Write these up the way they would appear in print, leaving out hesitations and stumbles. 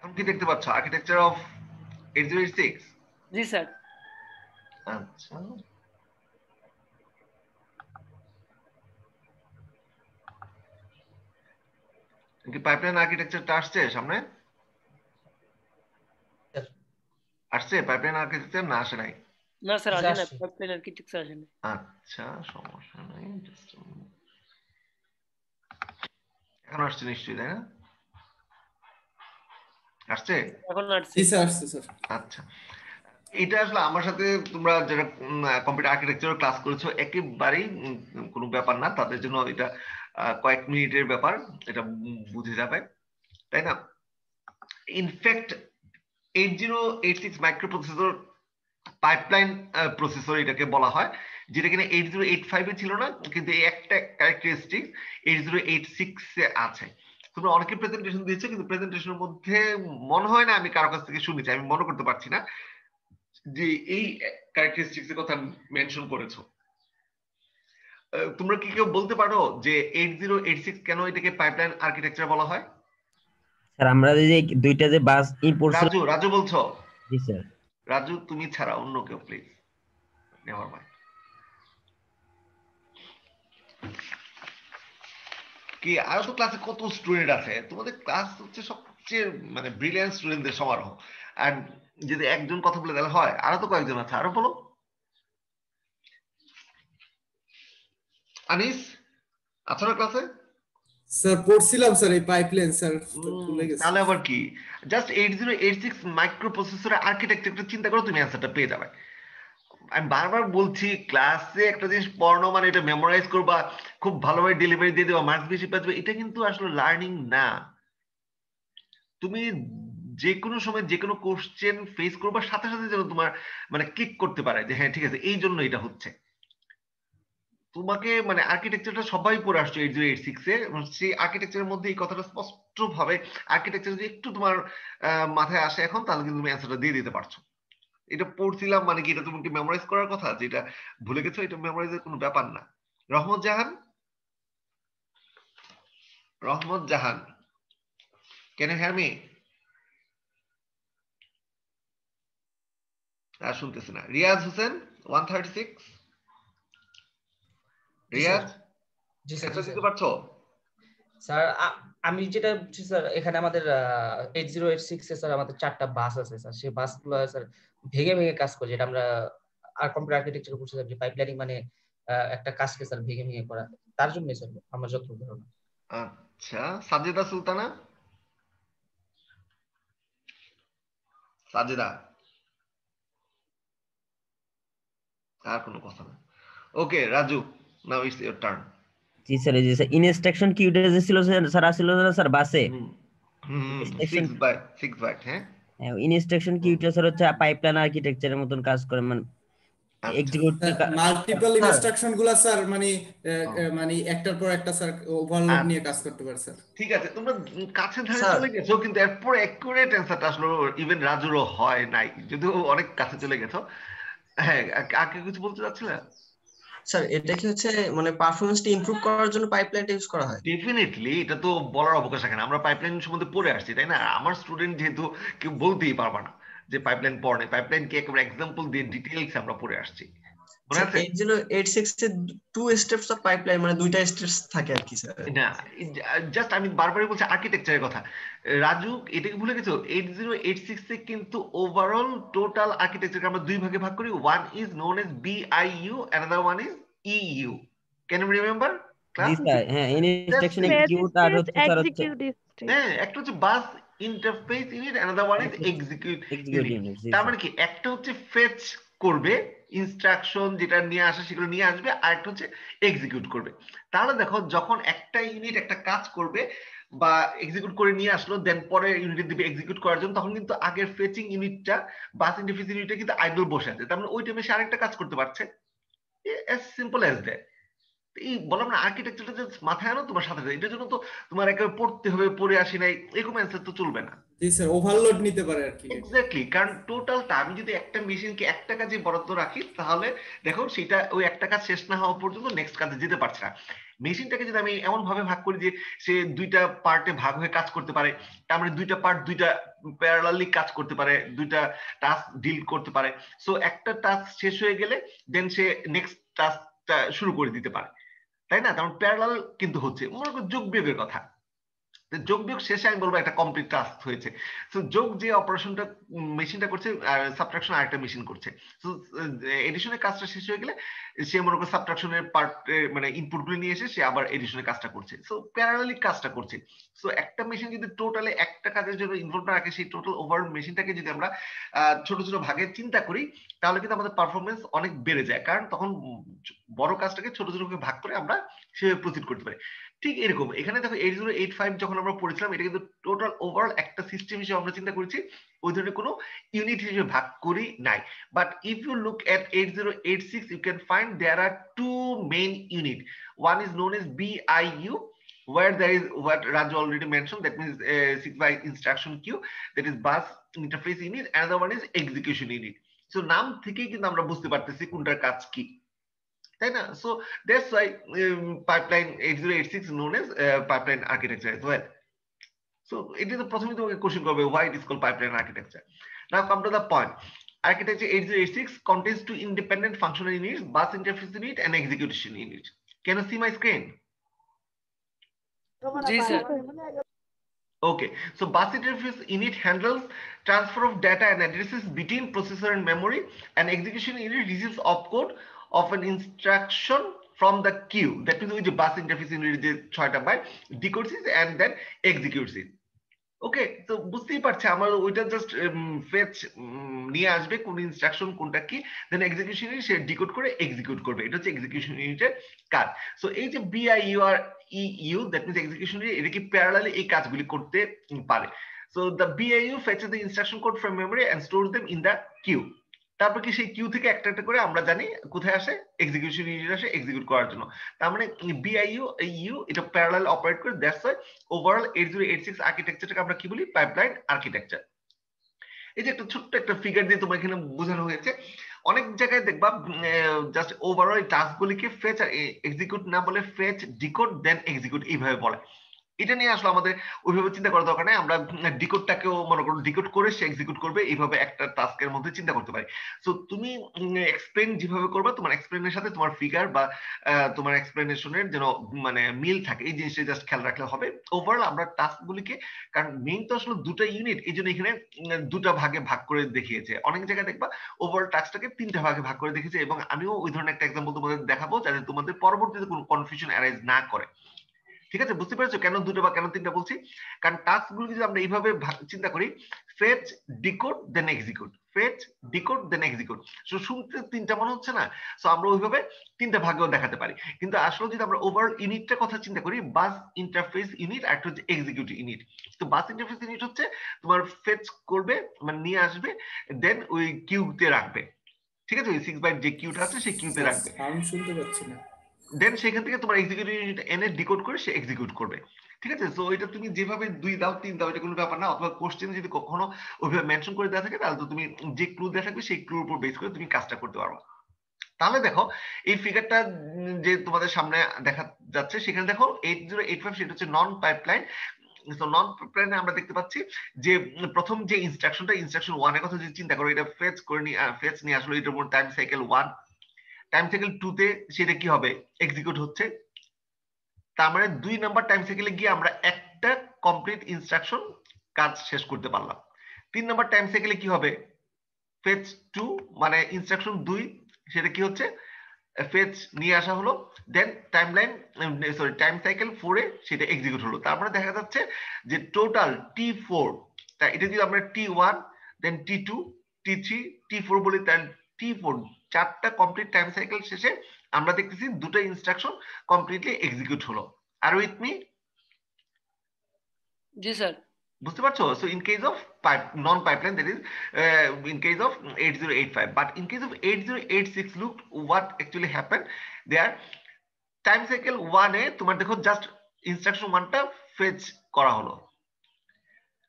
এখন কি দেখতে পাচ্ছ আর্কিটেকচার অফ 8086? G sir. আচ্ছা, কি পাইপলাইন আর্কিটেকচারটা আসছে সামনে? আসছে পাইপলাইন আর্কিটেকচার, না আসে নাই? না স্যার আসে না, পাইপলাইন আর্কিটেকচার আসে না। আচ্ছা, সমস্যা নাই। এখন আসছে নিশ্চয়ই, তাই না? আসছে? এখন আসছে। জি স্যার, আসছে স্যার। আচ্ছা, এটা আসলে আমার সাথে তোমরা যারা কম্পিউটার আর্কিটেকচার ক্লাস করেছো একেবারেই কোনো ব্যাপার না, তাদের জন্য এটা কয়েক মিনিটের ব্যাপার, এটা বুঝে যাবে, তাই না? In fact 8086 micro processor pipeline processor এটাকে বলা হয়, যেটা কিনা 8085 এ ছিল না, কিন্তু এই একটা ক্যারেক্টারিস্টিক 8086 এ আছে। তোমরা অনেকে প্রেজেন্টেশন দিয়েছো, কিন্তু প্রেজেন্টেশনের মধ্যে মনে হয় না আমি কারো কাছ থেকে শুনেছি, আমি মনে করতে পারছি না যে এই ক্যারেক্টারিস্টিক্স এর কথা মেনশন করেছো। তোমরা কি কেউ বলতে পারো যে 8086 কেন এটাকে পাইপলাইন আর্কিটেকচার বলা হয়? স্যার আমরা যে দুইটা যে বাস ইম্পোর্ট, রাজু বলছো? জি স্যার। রাজু তুমি ছাড়া অন্য কেউ প্লিজ, নেভার মাইন্ড। কি আরো তো ক্লাসে কত স্টুডেন্ট আছে, তোমাদের ক্লাস হচ্ছে সবচেয়ে মানে ব্রিলিয়ান্ট স্টুডেন্টদের সমারোহ, আর যদি একজন কথা বলে তাহলে হয়, আরো তো কয়েকজন আছে, আরো বলো। আনিস আছো না ক্লাসে? স্যার পড়ছিলাম স্যার এই পাইপলাইন স্যার, ভুলে গেছি। তাহলে আবার কি, জাস্ট 8086 মাইক্রো প্রসেসরের আর্কিটেকচারটা চিন্তা করো, তুমি অ্যান্সারটা পেয়ে যাবে। আমি বারবার বলছি ক্লাসে একটা জিনিস পড়ানো মানে এটা মেমোরাইজ করবা, খুব ভালোভাবে ডেলিভারি দিয়ে দেবা, মার্কস বেশি পাবে, এটা কিন্তু আসলে লার্নিং না। তুমি যে কোনো সময় যে কোনো কোশ্চেন ফেস করবার সাথে সাথে যেন তোমার মানে ক্লিক করতে পারে যে হ্যাঁ ঠিক আছে এই জন্য এটা হচ্ছে। তোমাকে মানে আর্কিটেকচারটা সবাই পড়ে আসছো 8086 এ, সেই আর্কিটেকচারের মধ্যে এই কথাটা স্পষ্ট ভাবে আর্কিটেকচার যদি একটু তোমার মাথায় আসে এখন, তাহলে কিন্তু তুমি অ্যান্সারটা দিয়ে দিতে পারছো। এটা পড়ছিলাম মানে কি এটা তোমাকে মেমোরাইজ করার কথা, যেটা ভুলে গেছো, এটা মেমোরাইজের কোনো ব্যাপার না। রহমত জাহান, ক্যান ইউ হিয়ার মি? আর শুনতেছে না। রিয়াজ হোসেন 136, রিয়াজ জি স্যার। দিতে পারছো? স্যার আমি যেটা বুঝছি স্যার, এখানে আমাদের 8086 এ স্যার আমাদের 4টা বাস আছে স্যার, সেই বাসগুলো স্যার ভেঙে ভেঙে কাজ করে, যেটা আমরা আর কম্পিউটার আর্কিটেকচার করছি স্যার, যে পাইপলাইনিং মানে একটা কাজকে স্যার ভেঙে ভেঙে করা, তার জন্য স্যার আমার যতটুকু ধারণা। আচ্ছা, সাজেদা সুলতানা, সাজেদা আর কোনো কথা না। Okay Raju, now it's your turn. জি স্যার, এই যে স্যার ইনস্ট্রাকশন কিউটা যে ছিল স্যার আসছিল না স্যার বাসে। 6 বাইট, হ্যাঁ ইনস্ট্রাকশন কিউটা স্যার হচ্ছে পাইপলাইন আর্কিটেকচারের মতন কাজ করে, মানে এক্সিকিউট মাল্টিপল ইনস্ট্রাকশন গুলা স্যার মানে মানে একটার পর একটা স্যার ওভারলোড নিয়ে কাজ করতে পারে স্যার। ঠিক আছে, তোমরা কাছে ধারে চলে গেছো, কিন্তু এরপর অ্যাকুরেট অ্যান্সারটা আসলে ইভেন রাজুরও হয় নাই, যদিও অনেক কাছে চলে গেছো। হ্যাঁ, আগে কিছু বলতে চাচ্ছিলে? স্যার এটা কি হচ্ছে মানে পারফরম্যান্সটা ইমপ্রুভ করার জন্য পাইপলাইনটা ইউজ করা হয়? ডেফিনেটলি, এটা তো বলার অবকাশ রাখে না, আমরা পাইপলাইন সম্বন্ধে পড়ে আসছি তাই না? আমার স্টুডেন্ট যেহেতু কেউ বলতেই পারবে না যে পাইপলাইন পড়ে, পাইপলাইন কে একেবারে এক্সাম্পল দিয়ে ডিটেইলস আমরা পড়ে আসছি। মনে আছে 8086 এর 2 স্টেপস অফ পাইপলাইন মানে দুইটা স্টেপস থাকে আর কি স্যার? না, জাস্ট আমি বারবারই বলছি আর্কিটেকচারের কথা। রাজু এটা কি ভুলে গেছো? 8086 এ কিন্তু ওভারঅল টোটাল আর্কিটেকচারকে আমরা দুই ভাগে ভাগ করি। One is known as BIU, another one is EU। Can you remember class? জি স্যার, হ্যাঁ ইনস্ট্রাকশন এক্সিকিউট আর হচ্ছে স্যার হচ্ছে হ্যাঁ, একটা হচ্ছে bus interface unit, another one is execute unit. তার মানে কি, একটা হচ্ছে ফেচ করবে ইনস্ট্রাকশন, যেটা নিয়ে আসে সেগুলো নিয়ে আসবে, আর একটা হচ্ছে এক্সিকিউট করবে। তাহলে দেখো যখন একটা ইউনিট একটা কাজ করবে বা এক্সিকিউট করে নিয়ে আসলো, দেন পরে ইউনিট দিবে এক্সিকিউট করার জন্য, তখন কিন্তু আগের ফেচিং ইউনিটটা বাস ইন্টারফেস ইউনিটটা কিন্তু আইডল বসে আছে, তার মানে ওই টাইমে সে আরেকটা কাজ করতে পারছে। As simple as that. এই বললাম না আর্কিটেকচারটা যে মাথায় আনো তোমার সাথে, এটার জন্য তো তোমার একেবারে পড়তে হবে, পড়ে আসি নাই এরকম অ্যান্সার তো চলবে না। জি স্যার, ওভারলোড নিতে পারে আর কি। এক্স্যাক্টলি, কারণ টোটালটা আমি যদি একটা মেশিনকে একটা কাজে বরাদ্দ রাখি, তাহলে দেখো সেটা ওই একটা কাজ শেষ না হওয়া পর্যন্ত নেক্সট কাজে যেতে পারছে না। মেশিনটাকে যদি আমি এমন ভাবে ভাগ করি যে সে দুইটা পার্টে ভাগ হয়ে কাজ করতে পারে, তার মানে দুইটা পার্ট দুইটা প্যারালালি কাজ করতে পারে, দুইটা টাস্ক ডিল করতে পারে। সো একটা টাস্ক শেষ হয়ে গেলে দেন সে নেক্সট টাস্কটা শুরু করে দিতে পারে, তাই না? কারণ প্যারালাল কিন্তু হচ্ছে, মনে করো যোগ বিয়োগের কথা, যোগ বিয়োগ শেষে আমি বলবো একটা কমপ্লিট টাস্ক হয়েছে। তো যোগ যে অপারেশনটা মেশিনটা করছে আর সাবট্রাকশন আরেকটা মেশিন করছে। তো এডিশনের কাজটা শেষ হয়ে গেলে সে মনে করো সাবট্রাকশনের পার্ট মানে ইনপুটগুলো নিয়ে এসে সে আবার এডিশনের কাজটা করছে। সো প্যারালালি কাজটা করছে। সো একটা মেশিন যদি টোটালি একটা কাজের জন্য ইনভলভ না রাখে, সেই টোটাল ওভারঅল মেশিনটাকে যদি আমরা ছোট ছোট ভাগে চিন্তা করি, তাহলে কিন্তু আমাদের পারফরমেন্স অনেক বেড়ে যায়, কারণ তখন বড় কাজটাকে ছোট ছোট ভাগ করে আমরা সেভাবে প্রসিড করতে পারি। ঠিক এরকম এখানে দেখো 8085 যখন আমরা পড়েছিলাম, এটা কিন্তু টোটাল ওভারঅল একটা সিস্টেম হিসেবে আমরা চিন্তা করেছি, ওই ধরনের কোনো ইউনিট হিসেবে ভাগ করি নাই। But if you look at 8086 you can find there are two main unit. One is known as BIU, where there is what Raju already mentioned, that means 6-byte instruction queue, that is bus interface unit. Another one is execution unit. So নাম থেকেই কিন্তু আমরা বুঝতে পারতেছি কোনটার কাজ কি, তাই না? So that's why pipeline 8086 known as pipeline architecture as well. So it is প্রথমে তোমাকে কোশ্চেন করবে why it is called pipeline architecture. Now come to the point. Architecture 8086 contains two independent functional units, bus interface unit and execution unit. Can you see my screen? G sir. Okay, so bus interface unit handles transfer of data and addresses between processor and memory, and execution unit receives opcode of an instruction from the queue. That means with the bus interface unit যে 6টা byte decodes it and then executes it. ওকে, তো বুঝতেই পারছি আমার ওইটা just fetch নিয়ে আসবে কোন ইনস্ট্রাকশন কোনটা কি, দেন এক্সিকিউশন ইউনিট সে ডিকোড করে এক্সিকিউট করবে। এটা হচ্ছে এক্সিকিউশন ইউনিটের কাজ। সো এই যে বিআইইউ আর EU, that means execution unit, এটা কি প্যারালালি এই কাজগুলি করতে পারে। So the BIU fetches the instruction code from memory and stores them in the queue. তারপর কি সেই কিউ থেকে একটা একটা করে আমরা জানি কোথায় আসে, এক্সিকিউশন ইউনিট আসে এক্সিকিউট করার জন্য। তার মানে বিআইইউ ইউ এটা প্যারালাল অপারেট করে। দ্যাটস ওয়াই ওভারঅল 8086 আর্কিটেকচারটাকে আমরা কি বলি, পাইপলাইন আর্কিটেকচার। এই যে একটা ছোট্ট একটা ফিগার দিয়ে তোমার এখানে বোঝানো হয়েছে। অনেক জায়গায় দেখবা জাস্ট ওভারঅল টাস্কগুলিকে ফেচ আর এক্সিকিউট না বলে ফেচ ডিকোড দেন এক্সিকিউট এইভাবে বলে। এটা নিয়ে আসলে আমাদের ওইভাবে চিন্তা করার দরকার নেই, আমরা ডিকোডটাকেও মনে করো ডিকোড করে সে এক্সিকিউট করবে, এইভাবে একটা টাস্কের মধ্যে চিন্তা করতে পারি। সো তুমি এক্সপ্লেন যেভাবে করবে, তোমার এক্সপ্লেনের সাথে তোমার ফিগার বা তোমার এক্সপ্লেনেশনের যেন মানে মিল থাকে, এই জিনিসটা জাস্ট খেয়াল রাখলে হবে। ওভারঅল আমরা টাস্কগুলিকে, কারণ মেইন তো আসলে দুটো ইউনিট, এই জন্য এখানে দুটা ভাগে ভাগ করে দেখিয়েছে। অনেক জায়গায় দেখবা ওভারঅল টাস্কটাকে 3টা ভাগে ভাগ করে দেখিয়েছে, এবং আমিও ওই ধরনের একটা এক্সাম্পল তোমাদের দেখাবো যাতে তোমাদের পরবর্তীতে কোনো কনফিউশন অ্যারাইজ না করে। ঠিক আছে, বুঝতে পেরেছো কেন দুটো বা কেন 3টা বলছি? কারণ টাস্ক গুলো যদি আমরা এইভাবে চিন্তা করি, ফেচ ডিকোড দেন এক্সিকিউট, ফেচ ডিকোড দেন এক্সিকিউট, সো শুনতে 3টা মনে হচ্ছে না? সো আমরা ওইভাবে 3টা ভাগেও দেখাতে পারি। কিন্তু আসলে যদি আমরা ওভারঅল ইউনিটটার কথা চিন্তা করি, বাস ইন্টারফেস ইউনিট আর একটা হচ্ছে এক্সিকিউট ইউনিট। তো বাস ইন্টারফেস ইউনিট হচ্ছে তোমার ফেচ করবে, মানে নিয়ে আসবে, দেন ওই কিউতে রাখবে। ঠিক আছে, ওই 6 বাইট যে কিউটা আছে সেই কিউতে রাখবে। সাউন্ড শুনতে পাচ্ছি না। দেন সেখান থেকে তোমার এক্সিকিউটিভ ইউনিট এনে ডিকোড করে সে এক্সিকিউট করবে। ঠিক আছে, সো এটা তুমি যেভাবে 2 দাও 3 দাও এটা কোনো ব্যাপার না, অথবা কোশ্চেনে যদি কখনো ওইভাবে মেনশন করে দেওয়া থাকে তাহলে তো তুমি যে ক্লু দেওয়া থাকবে সেই ক্লুর উপর বেস করে তুমি কাজটা করতে পারবে। তাহলে দেখো এই ফিগারটা যে তোমাদের সামনে দেখা যাচ্ছে, সেখানে দেখো 8085 সেটা হচ্ছে নন পাইপলাইন। সো নন পাইপলাইনে আমরা দেখতে পাচ্ছি যে প্রথম যে ইনস্ট্রাকশনটা, ইনস্ট্রাকশন 1 এর কথা যদি চিন্তা করো, এটা ফেচ করে ফেচ নিয়ে আসলে এটার উপর টাইম সাইকেল 1, টাইম সাইকেল 2 তে সেটা কি হবে, এক্সিকিউট হচ্ছে। তার মানে 2 নাম্বার টাইম সাইকেলে গিয়ে আমরা একটা কমপ্লিট ইনস্ট্রাকশন কাজ শেষ করতে পারলাম। 3 নাম্বার টাইম সাইকেলে কি হবে, ফেচ 2 মানে ইনস্ট্রাকশন 2 সেটা কি হচ্ছে, ফেচ নিয়ে আসা হলো, দেন টাইম সাইকেল 4 এ সেটা এক্সিকিউট হলো। তারপরে দেখা যাচ্ছে যে টোটাল T4, তা এটা যদি আমরা T1 দেন T2 T3 T4 বলি, তাহলে T4 4টা কমপ্লিট টাইম সাইকেল শেষে আমরা দেখতেছি 2টা ইনস্ট্রাকশন কমপ্লিটলি এক্সিকিউট হলো। আর উইথ মি? জি স্যার। বুঝতে পারছো? So in case of non pipeline, that is in case of 8085, but in case of 8086 look what actually happen there. Time cycle 1 এ তোমার দেখো জাস্ট ইনস্ট্রাকশন 1টা ফেচ করা হলো।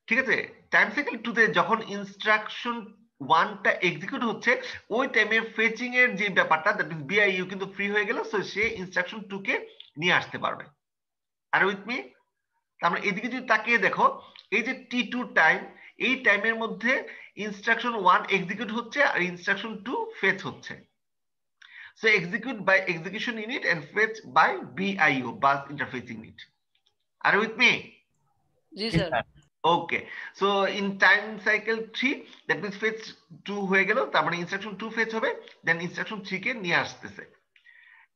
ঠিক আছে, টাইম সাইকেল 2 তে যখন ইনস্ট্রাকশন 1টা এক্সিকিউট হচ্ছে, ওই টাইমে ফেচিং এর যে ব্যাপারটা, দ্যাট মিন্স বিআইইউ কিন্তু ফ্রি হয়ে গেল, সো সে ইনস্ট্রাকশন 2 কে নিয়ে আসতে পারবে। আর উইথ মি? আমরা এদিকে যদি তাকিয়ে দেখো, এই যে T2 টাইম, এই টাইমের মধ্যে ইনস্ট্রাকশন 1 এক্সিকিউট হচ্ছে আর ইনস্ট্রাকশন 2 ফেচ হচ্ছে। So execute by execution unit and fetch by BIO, bus interface unit. Are you with me? G sir. Okay, so in time cycle 3, that means fetch 2 হয়ে গেল, তার মানে instruction 2 fetch হবে, then instruction 3 কে নিয়ে আসতেছে,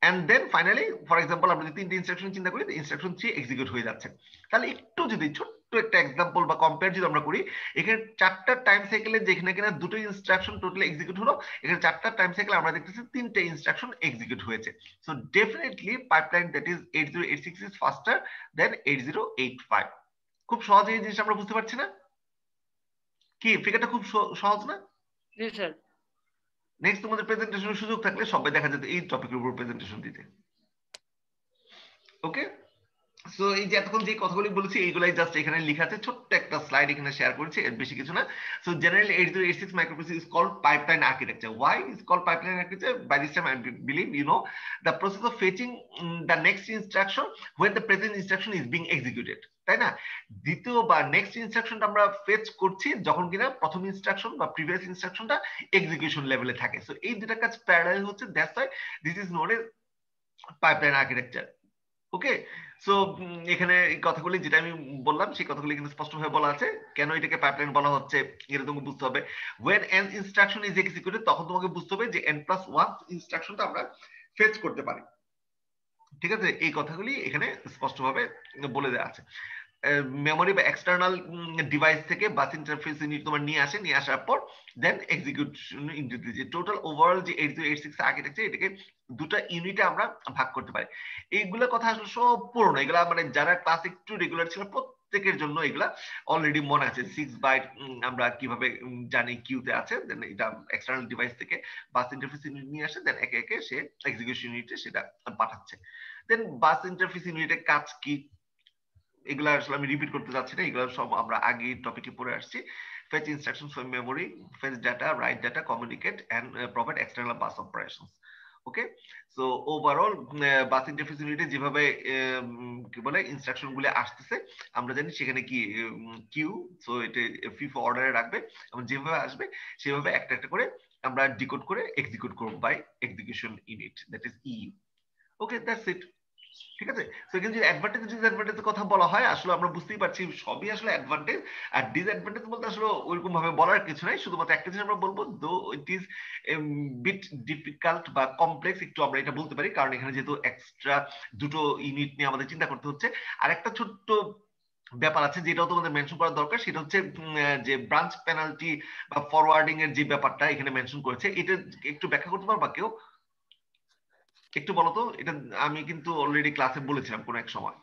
and then finally for example আমরা যদি তিনটে ইনস্ট্রাকশন চিন্তা করি, ইনস্ট্রাকশন 3 এক্সিকিউট হয়ে যাচ্ছে। তাহলে একটু যদি ছোট্ট একটা এক্সাম্পল বা কম্পেয়ার যদি আমরা করি, এখানে 4টা টাইম সাইকেলে যেখানে কিনা দুটো ইনস্ট্রাকশন টোটালি এক্সিকিউট হলো, এখানে 4টা টাইম সাইকেলে আমরা দেখতেছি 3টে ইনস্ট্রাকশন এক্সিকিউট হয়েছে। So definitely pipeline that is 8086 is faster than 8085। খুব সহজে এই জিনিসটা আমরা বুঝতে পারছি না? কি ফিগারটা খুব সহজ না? জি স্যার। নেক্সট তোমাদের প্রেজেন্টেশনের সুযোগ থাকলে সবাই দেখা যেত এই টপিকের উপর প্রেজেন্টেশন দিতে। ওকে, সো এই যে এতক্ষণ যে কথাগুলি বলেছি এইগুলাই জাস্ট এখানে লেখা আছে, ছোট্ট একটা স্লাইড এখানে শেয়ার করেছি, এর বেশি কিছু না। So generally 8086 microprocessor is called pipeline architecture. Why is called pipeline architecture? By this time I believe you know the process of fetching the next instruction when the present instruction is being executed, তাই না? দ্বিতীয় বা next ইনস্ট্রাকশনটা আমরা fetch করছি যখন কিনা প্রথম instruction বা প্রিভিয়াস ইনস্ট্রাকশনটা এক্সিকিউশন লেভেলে থাকে। সো এই দুটো কাজ প্যারালাল হচ্ছে, that's why this is known age pipeline architecture. Okay, so এখানে এই কথাগুলি যেটা আমি বললাম সেই কথাগুলি কিন্তু স্পষ্টভাবে বলা আছে, কেন এটাকে পাইপলাইন বলা হচ্ছে এটা তোমাকে বুঝতে হবে। when an instruction is executed তখন তোমাকে বুঝতে হবে যে n+1 ইনস্ট্রাকশনটা আমরা ফেচ করতে পারি। ঠিক আছে, এই কথাগুলি এখানে স্পষ্টভাবে বলে দেওয়া আছে। মেমোরি বা এক্সটার্নাল ডিভাইস থেকে বাস ইন্টারফেস ইউনিট তোমার নিয়ে আসে, নিয়ে আসার পর দেন এক্সিকিউশন ইউনিট, যে টোটাল ওভারঅল যে 8086 আর্কিটেকচার, এটাকে দুটা ইউনিটে আমরা ভাগ করতে পারি। এইগুলা কথা আসলে সব পুরনো, এগুলা মানে যারা ক্লাস একটু রেগুলার ছিল প্রত্যেকের জন্য এগুলা অলরেডি মনে আছে। 6 বাইট আমরা কিভাবে জানি কিউতে আছে, দেন এটা এক্সটার্নাল ডিভাইস থেকে বাস ইন্টারফেস ইউনিট নিয়ে আসে, দেন একে একে সে এক্সিকিউশন ইউনিটে সেটা পাঠাচ্ছে। দেন বাস ইন্টারফেস ইউনিটের কাজ কি এগুলা আসলে আমি রিপিট করতে যাচ্ছি না, এগুলো সব আমরা আগেই টপিকে পড়ে আসছি। Fetch instructions from memory, fetch data, write data, communicate and provide external bus operations. Okay, so overall bus interface ইউনিটে যেভাবে কি বলে ইনস্ট্রাকশন গুলো আসতেছে আমরা জানি সেখানে কি কিউ, সো এটা ফিফো অর্ডারে রাখবে এবং যেভাবে আসবে সেভাবে একটা একটা করে আমরা ডিকোড করে এক্সিকিউট করব by execution unit, that is you. Okay, that's it. ঠিক আছে, তো এখানে যে অ্যাডভান্টেজ ডিসঅ্যাডভান্টেজের কথা বলা হয়, আসলে আমরা বুঝতেই পারছি সবই আসলে অ্যাডভান্টেজ আর ডিসঅ্যাডভান্টেজ বলতে আসলে ওইরকম ভাবে বলার কিছু নাই। শুধুমাত্র একটা জিনিস আমরা বলবো, দো ইট ইজ বিট ডিফিকাল্ট বা কমপ্লেক্স, একটু আমরা এটা বলতে পারি, কারণ এখানে যেহেতু এক্সট্রা দুটো ইউনিট নিয়ে আমাদের চিন্তা করতে হচ্ছে। আর একটা ছোট্ট ব্যাপার আছে যেটাও তোমাদের মেনশন করা দরকার, সেটা হচ্ছে যে ব্রাঞ্চ পেনাল্টি বা ফরওয়ার্ডিং এর যে ব্যাপারটা এখানে মেনশন করেছে, এটা একটু ব্যাখ্যা করতে পারবা কেউ? একটু বলো তো, এটা আমি কিন্তু অলরেডি ক্লাসে বলেছিলাম কোন এক সময়,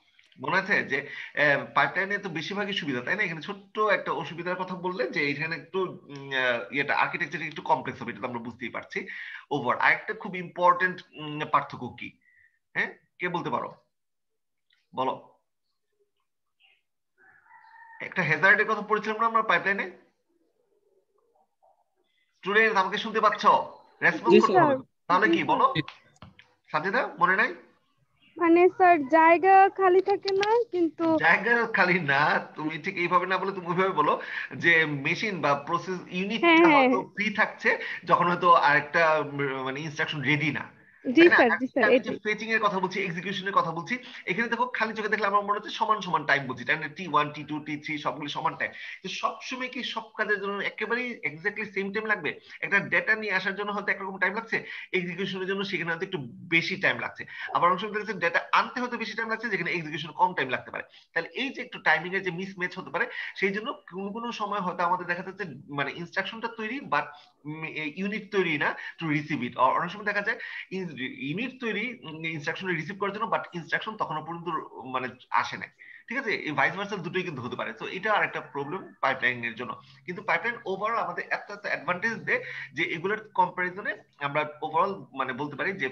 মনে আছে? যে পাইপলাইনে তো বেশিরভাগই সুবিধা, তাই না? এখানে ছোট্ট একটা অসুবিধার কথা বললে যে এখানে একটু ইয়েটা আর্কিটেকচার একটু কমপ্লেক্স হবে, এটা তো আমরা বুঝতেই পারছি। ওভার আরেকটা খুব ইম্পর্টেন্ট পার্থক্য কি, হ্যাঁ কে বলতে পারো? বলো। একটা হ্যাজার্ডের কথা পড়েছিলাম না আমরা পাইপলাইনে? স্টুডেন্ট আমাকে শুনতে পাচ্ছ? রেসপন্স করতে হবে, তাহলে কি বলো সাজিদা, মনে নাই? মানে স্যার জায়গা খালি থাকে না, কিন্তু জায়গা খালি না, তুমি ঠিক এইভাবে না বলে তুমি ওইভাবে বলো যে মেশিন বা প্রসেস ইউনিটটা হয়তো ফ্রি থাকছে যখন হয়তো আরেকটা মানে ইনস্ট্রাকশন রেডি না, জি তাই না? স্যার, জি স্যার, আমি যে এটাই। ফেচিং এর কথা বলছি, এক্সিকিউশনের কথা বলছি, এখানে দেখো খালি চোখে দেখলে আমার মনে হচ্ছে সমান সমান টাইম বলছি, তাই না? T1 T2 T3 সবগুলো সমান টাইম। তো সবসময় কি সব কাজের জন্য একেবারেই এক্স্যাক্টলি সেম টাইম লাগবে? একটা ডেটা নিয়ে আসার জন্য হয়তো একরকম টাইম লাগছে, এক্সিকিউশনের জন্য সেখানে হয়তো একটু বেশি টাইম লাগছে। আবার অনেক সময় দেখেছেন ডেটা আনতে হয়তো বেশি টাইম লাগছে, যেখানে এক্সিকিউশন কম টাইম লাগতে পারে। তাহলে এই যে একটু টাইমিং এর যে মিসম্যাচ হতে পারে, সেই জন্য কোনো কোনো সময় হয়তো আমাদের দেখা যাচ্ছে মানে ইনস্ট্রাকশনটা তৈরি বাট ইউনিট তৈরি না টু রিসিভ ইট। অনেক সময় দেখা যায় ইউনিট তৈরি ইনস্ট্রাকশন রিসিভ করার জন্য, বাট ইনস্ট্রাকশন তখনও পর্যন্ত মানে আসে না। ঠিক আছে, এই ভাইস ভার্সা দুটোই কিন্তু হতে পারে। তো এটা আরেকটা প্রবলেম পাইপলাইন এর জন্য। কিন্তু পাইপলাইন ওভারঅল আমাদের এত এত অ্যাডভান্টেজ দেয় যে এগুলোর কম্পারিজনে আমরা ওভারঅল মানে বলতে পারি যে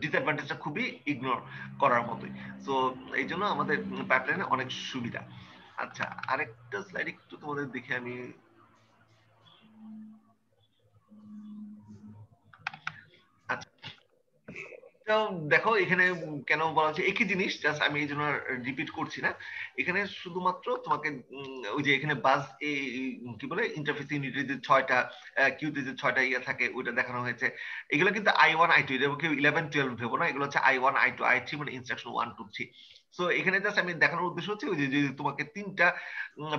ডিসঅ্যাডভান্টেজটা খুবই ইগনোর করার মতোই। তো এই জন্য আমাদের পাইপলাইনে অনেক সুবিধা। আচ্ছা, আরেকটা স্লাইড একটু তোমাদের দেখে আমি, আচ্ছা দেখো এখানে কেন বলা হচ্ছে একই জিনিস, জাস্ট আমি এই জন্য রিপিট করছি না। এখানে শুধুমাত্র তোমাকে ওই যে এখানে বাস কি বলে ইন্টারফেস ইউনিটের যে 6টা কিউতে যে 6টা ইয়ে থাকে ওইটা দেখানো হয়েছে। এগুলো কিন্তু I1 I2, এটা কেউ 11 12 ভেবো না, এগুলো হচ্ছে I1 I2 I3 মানে ইনস্ট্রাকশন 1 2 3। সো এখানে জাস্ট আমি দেখানোর উদ্দেশ্য হচ্ছে ওই যে যদি তোমাকে 3টা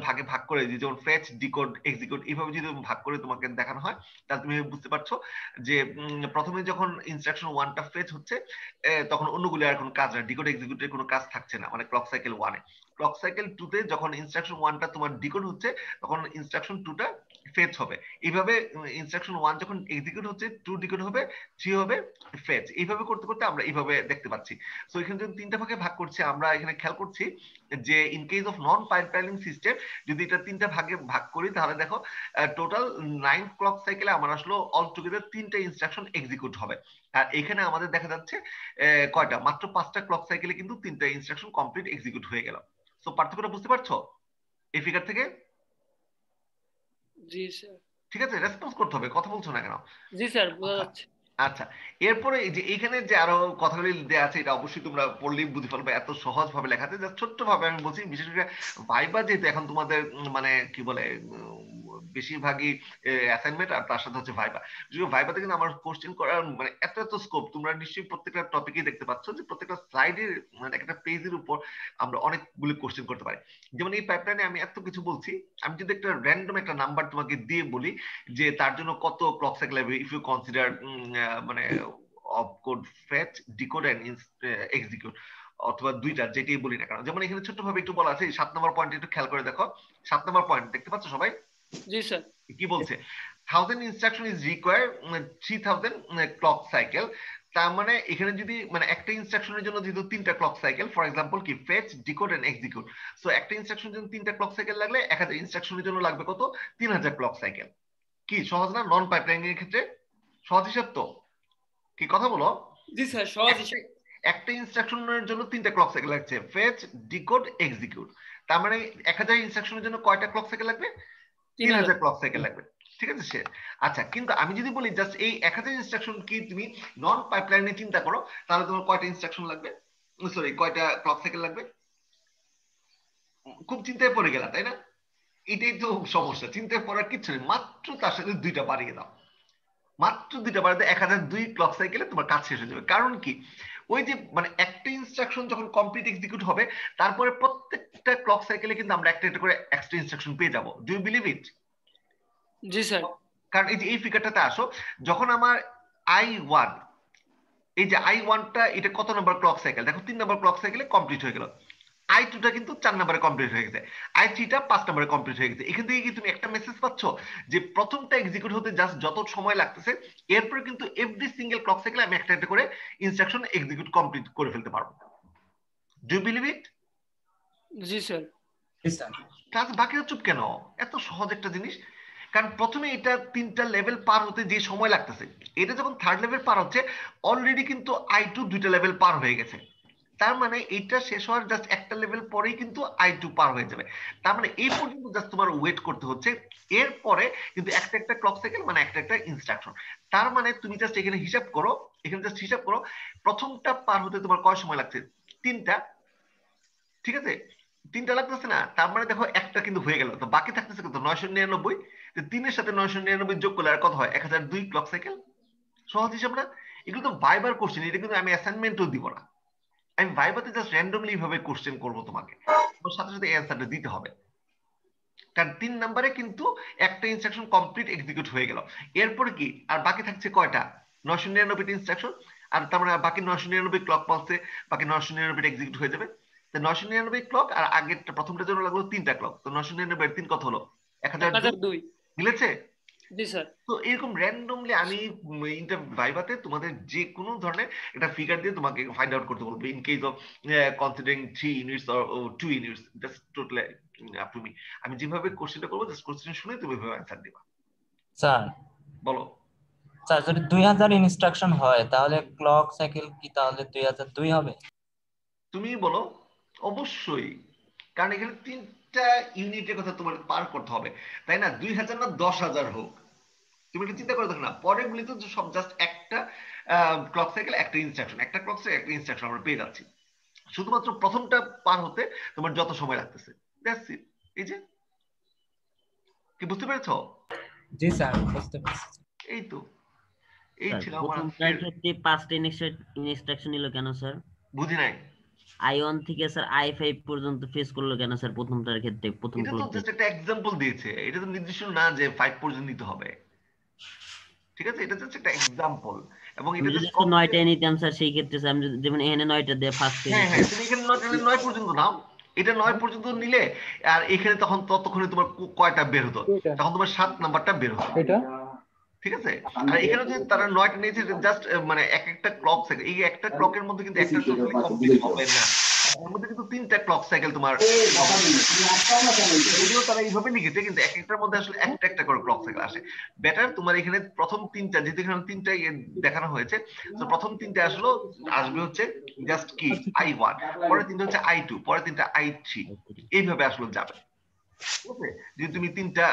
ভাগে ভাগ করে দিই, যেমন ফেচ ডিকোড এক্সিকিউট, এইভাবে যদি ভাগ করে তোমাকে দেখানো হয় তাহলে তুমি বুঝতে পারছো যে প্রথমে যখন ইনস্ট্রাকশন 1টা ফেচ হচ্ছে তখন অন্যগুলো আর কোনো কাজ না, ডিকোড এক্সিকিউটের কোনো কাজ থাকছে না, মানে ক্লক সাইকেল 1 এ। ক্লক সাইকেল 2 তে যখন ইনস্ট্রাকশন 1টা তোমার ডিকোড হচ্ছে তখন ইনস্ট্রাকশন 2টা ফেচ হবে। এইভাবে ইনস্ট্রাকশন 1 যখন এক্সিকিউট হচ্ছে 2 ডিকোড হবে, 3 হবে ফেচ। এইভাবে করতে করতে আমরা এইভাবে দেখতে পাচ্ছি। সো এখানে যদি 3টা ভাগে ভাগ করছি, আমরা এখানে খেয়াল করছি যে in case of non pipelining system যদি এটা 3টা ভাগে ভাগ করি তাহলে দেখো টোটাল 9 ক্লক সাইকেলে আমার আসলো অল টুগেদার 3টা ইনস্ট্রাকশন এক্সিকিউট হবে। আর এখানে আমাদের দেখা যাচ্ছে কয়টা, মাত্র 5টা ক্লক সাইকেলে কিন্তু 3টা ইনস্ট্রাকশন কমপ্লিট এক্সিকিউট হয়ে গেল। সো পার্থক্যটা বুঝতে পারছো এই ফিগার থেকে? জি স্যার। ঠিক আছে, রেসপন্স করতে হবে, কথা বলছো না কেন? জি স্যার, বোঝা যাচ্ছে। আচ্ছা, এরপরে এই যে এইখানে যে আরো কথাগুলি দেওয়া আছে এটা অবশ্যই তোমরা পড়লেই বুঝে ফেলবে, এত সহজ ভাবে লেখা আছে। জাস্ট ছোট্ট ভাবে আমি বলছি, বিশেষ করে ভাইবা যেহেতু এখন তোমাদের মানে কি বলে বেশিরভাগই অ্যাসাইনমেন্ট আর তার সাথে হচ্ছে ভাইবা। ভাইবাতে কিন্তু আমার কোশ্চেন করার মানে এত এত স্কোপ, তোমরা নিশ্চয়ই প্রত্যেকটা টপিকেই দেখতে পাচ্ছ যে প্রত্যেকটা স্লাইডের মানে একটা পেজের উপর আমরা অনেকগুলো কোশ্চেন করতে পারি। যেমন এই পাইপলাইনে আমি এত কিছু বলছি, আমি যদি একটা র্যান্ডম একটা নাম্বার তোমাকে দিয়ে বলি যে তার জন্য কত ক্লক সাইকেল লাগবে, ইফ ইউ কনসিডার মানে opcode fetch decode and execute, অথবা দুইটা যেটাই বলি না কেন। যেমন এখানে ছোট্ট ভাবে একটু বলা আছে 7 নম্বর পয়েন্ট, একটু খেয়াল করে দেখো। 7 নম্বর পয়েন্ট দেখতে পাচ্ছ সবাই? জি স্যার। কি বলছে? 1000 instruction is required 3000 clock cycle. তার মানে এখানে যদি মানে একটা ইনস্ট্রাকশনের জন্য যেহেতু 3টা ক্লক সাইকেল, ফর এক্সাম্পল কি fetch decode and execute, so একটা ইনস্ট্রাকশনের জন্য 3টা ক্লক সাইকেল লাগলে 1000 ইনস্ট্রাকশনের জন্য লাগবে কত? 3000 ক্লক সাইকেল। কি সহজ না? নন পাইপলাইনিং এর ক্ষেত্রে সহজ হিসাব তো, কি কথা বলো? জি স্যার, সহজ হিসাব। একটা ইনস্ট্রাকশনের জন্য 3টা ক্লক সাইকেল লাগছে, ফেচ ডিকোড এক্সিকিউট। তার মানে 1000 ইনস্ট্রাকশনের জন্য কয়টা ক্লক সাইকেল লাগবে? 3000 ক্লক সাইকেল লাগবে। ঠিক আছে সে। আচ্ছা, কিন্তু আমি যদি বলি জাস্ট এই 1000 ইনস্ট্রাকশন কি তুমি নন পাইপলাইনে চিন্তা করো, তাহলে তোমার কয়টা ইনস্ট্রাকশন লাগবে, সরি কয়টা ক্লক সাইকেল লাগবে? খুব চিন্তায় পড়ে গেলা তাই না? এটাই তো সমস্যা, চিন্তায় পড়ার কিচ্ছু নেই, মাত্র তার সাথে 2টা বাড়িয়ে দাও, মাত্র 2টা বাড়িয়ে 1002 ক্লক সাইকেলে তোমার কাজ শেষ হয়ে যাবে। কারণ কি, ওই যে মানে একটা ইনস্ট্রাকশন যখন কমপ্লিট এক্সিকিউট হবে তারপরে প্রত্যেকটা ক্লক সাইকেলে কিন্তু আমরা একটা একটা করে এক্সট্রা ইনস্ট্রাকশন পেয়ে যাব। Do you believe it? জি স্যার। কারণ এই যে এই ফিগারটাতে আসো, যখন আমার I1, এই যে I1টা এটা কত নম্বর ক্লক সাইকেল? দেখো 3 নম্বর ক্লক সাইকেলে কমপ্লিট হয়ে গেল। I2টা কিন্তু 4 নম্বরে কমপ্লিট হয়ে গেছে, I3টা 5 নম্বরে কমপ্লিট হয়ে গেছে। এখান থেকে কি তুমি একটা মেসেজ পাচ্ছ যে প্রথমটা এক্সিকিউট হতে জাস্ট যত সময় লাগতেছে, এরপরে কিন্তু এভরি সিঙ্গেল ক্লক সাইকেলে আমি একটা একটা করে ইনস্ট্রাকশন এক্সিকিউট কমপ্লিট করে ফেলতে পারবো। Do you believe it? জি স্যার। ক্লাস বাকিরা চুপ কেন? এত সহজ একটা জিনিস। কারণ প্রথমে এটা 3টা লেভেল পার হতে যে সময় লাগতেছে, এটা যখন 3rd লেভেল পার হচ্ছে অলরেডি কিন্তু I2 2টা লেভেল পার হয়ে গেছে। তার মানে এটা শেষ হওয়ার জাস্ট একটা লেভেল পরেই কিন্তু I2 পার হয়ে যাবে। তার মানে এই পর্যন্ত জাস্ট তোমার ওয়েট করতে হচ্ছে, এরপরে কিন্তু একটা একটা ক্লক সাইকেল মানে একটা একটা ইনস্ট্রাকশন। তার মানে তুমি জাস্ট এখানে হিসাব করো, এখানে জাস্ট হিসাব করো প্রথমটা পার হতে তোমার কয় সময় লাগছে? 3টা। ঠিক আছে, 3টা লাগতেছে না? তার মানে দেখো একটা কিন্তু হয়ে গেল, তো বাকি থাকতেছে কত? 999। 3 এর সাথে 999 যোগ করলে আর কত হয়? 1002 ক্লক সাইকেল। সহজ হিসাব না? এগুলো তো ভাইবার কোশ্চেন, এটা কিন্তু আমি অ্যাসাইনমেন্টও দিব না, আমি ভাইবাতে জাস্ট র্যান্ডমলি ভাবে কোশ্চেন করব তোমাকে, তোমার সাথে সাথে অ্যান্সারটা দিতে হবে। কারণ 3 নম্বরে কিন্তু একটা ইনস্ট্রাকশন কমপ্লিট এক্সিকিউট হয়ে গেল, এরপরে কি আর বাকি থাকছে কয়টা? 999টা ইনস্ট্রাকশন। আর তার মানে বাকি 999 ক্লক পালসে বাকি 999টা এক্সিকিউট হয়ে যাবে। তো 999 ক্লক আর আগেরটা প্রথমটার জন্য লাগলো 3টা ক্লক, তো 999 এর 3 কত হলো? 1002। মিলেছে? জি স্যার। তো এরকম র্যান্ডমলি আমি ভাইভাতে তোমাদের যে কোনো ধরনের একটা ফিগার দিয়ে তোমাকে ফাইন্ড আউট করতে বলবো, in case of considering 3 units or 2 units, that's totally up to me. আমি যেভাবে কোশ্চেনটা করবো জাস্ট কোশ্চেন শুনে তুমি ওইভাবে অ্যানসার দিবা। স্যার বলো। স্যার যদি 2000 ইনস্ট্রাকশন হয় তাহলে ক্লক সাইকেল কি তাহলে 2002 হবে? তুমি বলো। অবশ্যই, কারণ এখানে 3টা ইউনিটের কথা তোমার পার করতে হবে, তাই না? 2000 না 10,000 হোক, তুমি একটু চিন্তা করে দেখো না, পরের গুলি তো সব জাস্ট একটা ক্লক সাইকেল, একটা ইনস্ট্রাকশন, একটা ক্লক সাইকেল, একটা ইনস্ট্রাকশন আমরা পেয়ে যাচ্ছি। শুধুমাত্র প্রথমটা পার হতে তোমার যত সময় লাগতেছে, দ্যাটস ইট। এই যে, কি বুঝতে পেরেছো? জি স্যার, বুঝতে পারছি। এই তো, এই ছিল আমার প্রথমটার আজকের। ক্ষেত্রে 5টা ইনস্ট্রাকশন নিল কেন স্যার? বুঝি নাই। I1 থেকে স্যার I5 পর্যন্ত ফেস করলো কেন স্যার প্রথমটার ক্ষেত্রে? প্রথম এটা তো জাস্ট একটা এক্সাম্পল দিয়েছে, এটা তো নির্দিষ্ট না যে 5 পর্যন্ত নিতে হবে, ঠিক আছে? এটা জাস্ট একটা এক্সাম্পল, এবং এটা যদি জাস্ট 9টায় নিতাম স্যার সেই ক্ষেত্রে স্যার আমি যেমন এখানে 9টা দিয়ে ফার্স্ট হ্যাঁ হ্যাঁ, তুমি এখানে 9 পর্যন্ত নাও, এটা 9 পর্যন্ত নিলে, আর এখানে তখন ততক্ষণে তোমার কয়টা বের হতো, তখন তোমার 7 নাম্বারটা বের হতো, ঠিক আছে? আর এখানে যদি তারা 9টা নিয়েছে, জাস্ট মানে এক একটা ক্লক সাইকেল, এই একটা ক্লকের মধ্যে কিন্তু একটা টোটালি কমপ্লিট হবে না, এর মধ্যে কিন্তু 3টা ক্লক সাইকেল তোমার, যদিও তারা এইভাবে লিখেছে, কিন্তু এক একটার মধ্যে আসলে একটা একটা করে ক্লক সাইকেল আসে। বেটার তোমার এখানে প্রথম 3টা, যেহেতু এখানে 3টা দেখানো হয়েছে, তো প্রথম 3টা আসলে আসবে হচ্ছে জাস্ট কি I1, পরের 3টা হচ্ছে I2, পরের 3টা I3, এইভাবে আসলে যাবে। ওকে, যে তুমি 3টা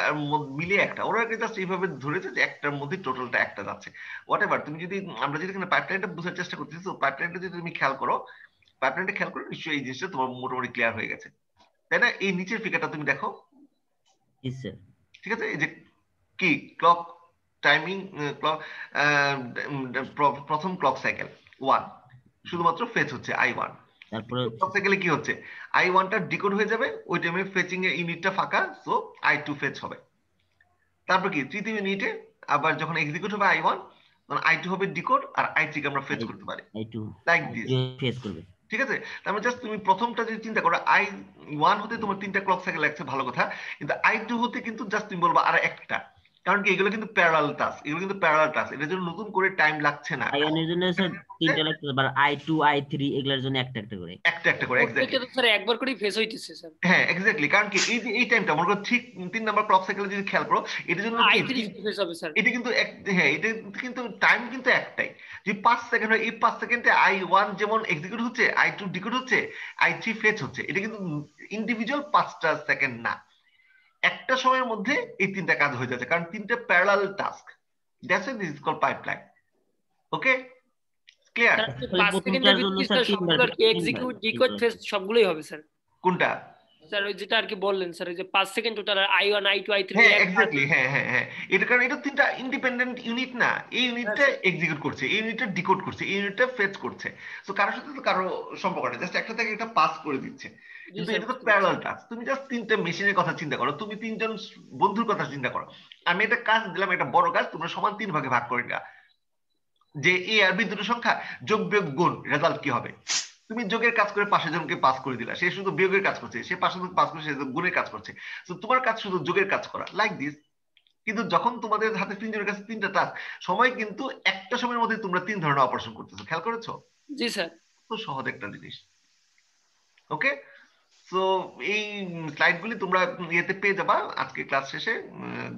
মিলিয়ে একটা, ওরা জাস্ট এইভাবে ধরেছে যে একটার মধ্যে টোটালটা একটা যাচ্ছে। হোয়াটএভার, তুমি যদি, আমরা যদি এখানে পাইপলাইনটা বোঝার চেষ্টা করতেছি, তো পাইপলাইনটা যদি তুমি খেয়াল করো, পাইপলাইনটা খেয়াল করো, নিশ্চয়ই এই জিনিসটা তোমার মোটামুটি ক্লিয়ার হয়ে গেছে, তাই না? এই নিচের ফিগারটা তুমি দেখো, ঠিক আছে? এই যে কি ক্লক টাইমিং, ক্লক প্রথম ক্লক সাইকেল 1 শুধুমাত্র ফেচ হচ্ছে I1, তারপরে ক্লক সাইকেলে কি হচ্ছে, I1টা ডিকোড হয়ে যাবে, ওই টাইমে ফেচিং এর ইউনিটটা ফাঁকা, সো I2 ফেচ হবে। তারপর কি তৃতীয় ইউনিটে আবার যখন এক্সিকিউট হবে I1, তখন I2 হবে ডিকোড, আর I3 কে আমরা ফেচ করতে পারি I2 লাইক দিস, ফেস করবে। ঠিক আছে? তার মানে জাস্ট তুমি প্রথমটা যদি চিন্তা করো, I1 হতে তোমার 3টা ক্লক সাইকেল লাগছে, ভালো কথা, কিন্তু I2 হতে কিন্তু জাস্ট তুমি বলবা আর একটা, কারণ কি এগুলো কিন্তু প্যারালাল টাস্ক, এগুলো কিন্তু প্যারালাল টাস্ক, এটার জন্য নতুন করে টাইম লাগছে না, I1 এর জন্য স্যার 3টা লাগতে পারে, I2 I3 এগুলোর জন্য একটা একটা করে, একটা একটা করে। এক্স্যাক্টলি প্রত্যেকটা তো স্যার একবার করেই ফেস হইতেছে স্যার। হ্যাঁ এক্স্যাক্টলি, কারণ কি এই যে এই টাইমটা মনে করো ঠিক 3 নাম্বার ক্লক সাইকেলে যদি খেয়াল করো, এটার জন্য কি I3 ফেস হবে স্যার। এটা কিন্তু হ্যাঁ, এটা কিন্তু টাইম কিন্তু একটাই, যে 5 সেকেন্ড হয়, এই 5 সেকেন্ডে I1 যেমন এক্সিকিউট হচ্ছে, I2 ডিকোড হচ্ছে, I3 ফেচ হচ্ছে, এটা কিন্তু ইন্ডিভিজুয়াল 5টা সেকেন্ড না, একটা সময়ের মধ্যে এই 3টা কাজ হয়ে যাচ্ছে, কারণ 3টা parallel task, that's why this is called pipeline. Okay, clear? Sir 5 সেকেন্ডের ভিতরে স্যার সবগুলো আর কি এক্সিকিউট ডিকোড ফেস সবগুলোই হবে স্যার। কোনটা স্যার ওই যেটা আর কি বললেন স্যার, ওই যে 5 second total I1 I2 I3 হ্যাঁ এক্স্যাক্টলি, হ্যাঁ হ্যাঁ হ্যাঁ, এটা কারণ এটা 3টা ইন্ডিপেন্ডেন্ট ইউনিট না, এই ইউনিটটা এক্সিকিউট করছে, এই ইউনিটটা ডিকোড করছে, এই ইউনিটটা ফেচ করছে, সো কারোর সাথে তো কারো সম্পর্ক নেই, জাস্ট একটা থেকে একটা পাস করে দিচ্ছে, কিন্তু এটা তো প্যারালাল টাস্ক। তুমি জাস্ট 3টা মেশিনের কথা চিন্তা করো, তুমি 3জন বন্ধুর কথা চিন্তা করো, আমি একটা কাজ দিলাম, একটা বড় কাজ, তোমরা সমান 3 ভাগে ভাগ করে নিলা, যে এ আর বি দুটো সংখ্যা, যোগ বিয়োগ গুণ, রেজাল্ট কি হবে? তুমি যোগের কাজ করে পাশে জনকে পাস করে দিলা, সে শুধু বিয়োগের কাজ করছে, সে পাশে পাস করে, সে গুণের কাজ করছে, তো তোমার কাজ শুধু যোগের কাজ করা, লাইক দিস। কিন্তু যখন তোমাদের হাতে 3জনের কাছে 3টা টাস্ক, সময় কিন্তু একটা সময়ের মধ্যে তোমরা 3 ধরনের অপারেশন করতেছো, খেয়াল করেছো? জি স্যার। তো সহজ একটা জিনিস। ওকে, সো এই স্লাইডগুলি তোমরা ইয়েতে পেয়ে যাবা আজকে ক্লাস শেষে,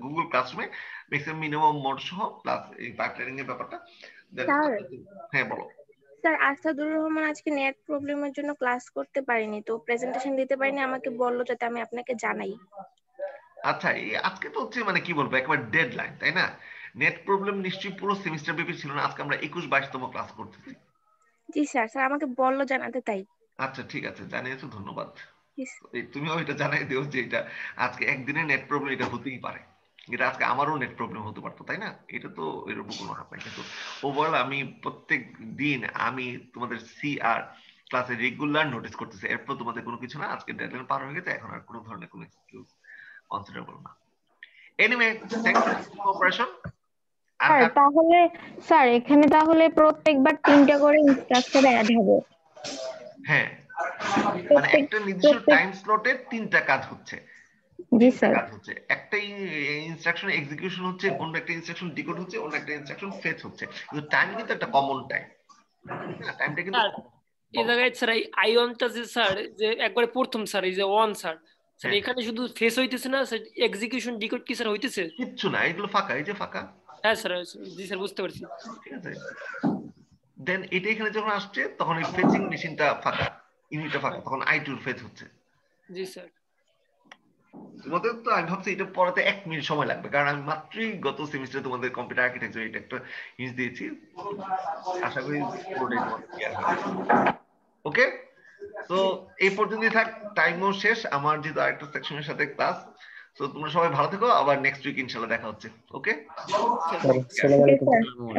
গুগল ক্লাসরুমে, ম্যাক্সিমাম মিনিমাম মোড সহ প্লাস এই পাইপলাইনিং এর ব্যাপারটা। স্যার, হ্যাঁ বলো। স্যার আসাদুর রহমান আজকে নেট প্রবলেমের জন্য ক্লাস করতে পারিনি, তো প্রেজেন্টেশন দিতে পারিনি, আমাকে বললো যাতে আমি আপনাকে জানাই। আচ্ছা, এই আজকে তো হচ্ছে মানে কি বলবো, একবার ডেডলাইন, তাই না? নেট প্রবলেম নিশ্চয়ই পুরো সেমিস্টার ব্যাপী ছিল না, আজকে আমরা 21-22তম ক্লাস করতেছি। জি স্যার, স্যার আমাকে বললো জানাতে, তাই। আচ্ছা ঠিক আছে, জানিয়েছো, ধন্যবাদ। Yes. তুমিও এটা জানাই দিও যে এটা আজকে একদিনের নেট প্রবলেম, এটা হতেই পারে, এটা আজকে আমারও নেট প্রবলেম হতে পারতো, তাই না? এটা তো এরকম কোনো হাত নাই, কিন্তু ওভারঅল আমি প্রত্যেক দিন আমি তোমাদের সিআর ক্লাসে রেগুলার নোটিস করতেছি, এরপর তোমাদের কোনো কিছু না, আজকে ডেডলাইন পার হয়ে গেছে, এখন আর কোনো ধরনের কোনো এক্সকিউজ কনসিডারেবল না। Anyway, thanks for cooperation. Sir তাহলে স্যার এখানে তাহলে প্রত্যেকবার 3টা করে ইনস্ট্রাকশন অ্যাড হবে। হ্যাঁ, মানে একটা নির্দিষ্ট টাইম স্লটে 3টা কাজ হচ্ছে। জি স্যার। কাজ হচ্ছে, একটা ইনস্ট্রাকশন এক্সিকিউশন হচ্ছে, অন্য একটা ইনস্ট্রাকশন ডিকোড হচ্ছে, অন্য একটা ইনস্ট্রাকশন ফেচ হচ্ছে, কিন্তু টাইম কিন্তু একটা কমন টাইম, টাইমটা কিন্তু এই জায়গায় স্যার I1টা যে স্যার যে একবারে প্রথম স্যার, এই যে 1 স্যার, স্যার এখানে শুধু ফেস হইতেছে না স্যার, এক্সিকিউশন ডিকোড কি স্যার হইতেছে? কিচ্ছু না, এগুলো ফাঁকা, এই যে ফাঁকা। হ্যাঁ স্যার, জি স্যার বুঝতে পারছি। ঠিক আছে, দেন এটা এখানে যখন আসছে তখন এই ফেচিং মেশিনটা ফাঁকা, ইউনিটটা ফাঁকা, তখন I2 ফেচ হচ্ছে। জি স্যার। তোমাদের তো আমি ভাবছি এটা পড়াতে 1 মিনিট সময় লাগবে, কারণ আমি মাত্রই গত সেমিস্টারে তোমাদের কম্পিউটার আর্কিটেকচার এটা একটা হিন্ট দিয়েছি। আশা করি পুরোটাই তোমাদের ক্লিয়ার হবে। ওকে, তো এই পর্যন্তই থাক, টাইমও শেষ আমার, যেহেতু আরেকটা সেকশনের সাথে ক্লাস। তো তোমরা সবাই ভালো থেকো, আবার নেক্সট উইক ইনশাআল্লাহ দেখা হচ্ছে। ওকে,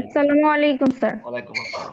আসসালামু আলাইকুম স্যার। ওয়ালাইকুম আসসালাম।